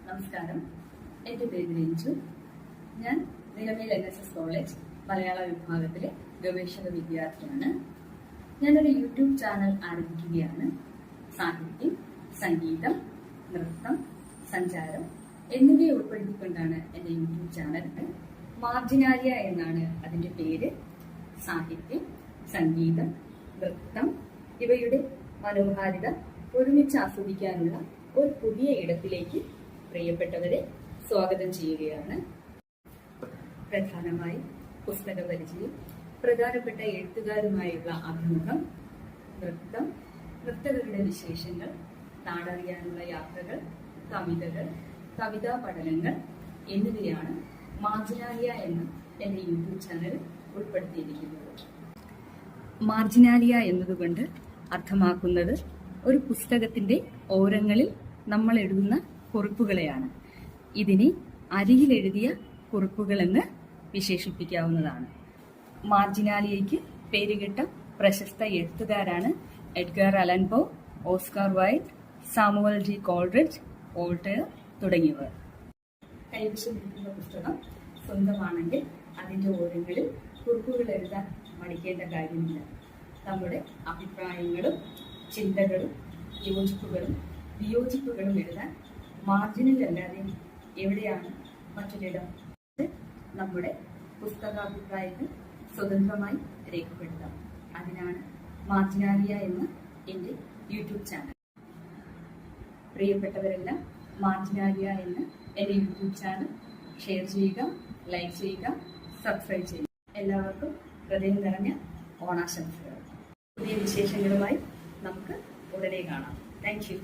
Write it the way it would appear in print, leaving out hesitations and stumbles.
നമസ്കാരം. എൻ്റെ പേര് രഞ്ജു. ഞാൻ നിലമേൽ NSS കോളേജ് മലയാള വിഭാഗത്തിലെ ഗവേഷക വിദ്യാർത്ഥിയാണ്. ഞാനൊരു യൂട്യൂബ് ചാനൽ ആരംഭിക്കുകയാണ്. സാഹിത്യം, സംഗീതം, നൃത്തം, സഞ്ചാരം എന്നിവയെ ഉൾപ്പെടുത്തിക്കൊണ്ടാണ് എൻ്റെ യൂട്യൂബ് ചാനൽ. മാർജിനാലിയ എന്നാണ് അതിൻ്റെ പേര്. സാഹിത്യം, സംഗീതം, നൃത്തം ഇവയുടെ മനോഹാരിത ഒരുമിച്ച് ആസ്വദിക്കാനുള്ള ഒരു പുതിയ ഇടത്തിലേക്ക് പ്രിയപ്പെട്ടവരെ സ്വാഗതം ചെയ്യുകയാണ്. പ്രധാനമായും പുസ്തക പരിചയം, പ്രധാനപ്പെട്ട എഴുത്തുകാരുമായുള്ള അഭിമുഖം, നൃത്തം, നൃത്തകരുടെ വിശേഷങ്ങൾ, നാടറിയാനുള്ള യാത്രകൾ, കവിതകൾ, കവിതാ പഠനങ്ങൾ എന്നിവയാണ് മാർജിനാലിയ എന്ന എൻ്റെ യൂട്യൂബ് ചാനൽ ഉൾപ്പെടുത്തിയിരിക്കുന്നത്. മാർജിനാലിയ എന്നതുകൊണ്ട് അർത്ഥമാക്കുന്നത് ഒരു പുസ്തകത്തിന്റെ ഓരങ്ങളിൽ നമ്മൾ എഴുതുന്ന കുറിപ്പുകളെയാണ്. ഇതിനെ അരികിലെഴുതിയ കുറിപ്പുകളെന്ന് വിശേഷിപ്പിക്കാവുന്നതാണ്. മാർജിനാലിയയ്ക്ക് പേരുകെട്ട പ്രശസ്ത എഴുത്തുകാരാണ് എഡ്ഗർ അലൻ പോ, Oscar wild, Samuel G Coleridge, Voltaire തുടങ്ങിയവർ. കൈവശമിരിക്കുന്ന പുസ്തകം സ്വന്തമാണെങ്കിൽ അതിൻ്റെ ഓരങ്ങളിൽ കുറിപ്പുകൾ എഴുതാൻ മടിക്കേണ്ട കാര്യമില്ല. നമ്മുടെ അഭിപ്രായങ്ങളും ചിന്തകളും യോജിപ്പുകളും വിയോജിപ്പുകളും എഴുതാൻ മാർജിനിലല്ലാതെ എവിടെയാണ് മറ്റൊരിടം? നമ്മുടെ പുസ്തകാഭിപ്രായങ്ങൾ സ്വതന്ത്രമായി രേഖപ്പെടുത്താം. അതിനാണ് മാർജിനാലിയ എന്ന എൻ്റെ യൂട്യൂബ് ചാനൽ. പ്രിയപ്പെട്ടവരെല്ലാം മാർജിനാലിയ എന്ന എൻ്റെ യൂട്യൂബ് ചാനൽ ഷെയർ ചെയ്യുക, ലൈക്ക് ചെയ്യുക, സബ്സ്ക്രൈബ് ചെയ്യുക. എല്ലാവർക്കും ഹൃദയം നിറഞ്ഞ ഓണാശംസകൾ. പുതിയ വിശേഷങ്ങളുമായി നമുക്ക് ഉടനെ കാണാം. Thank you.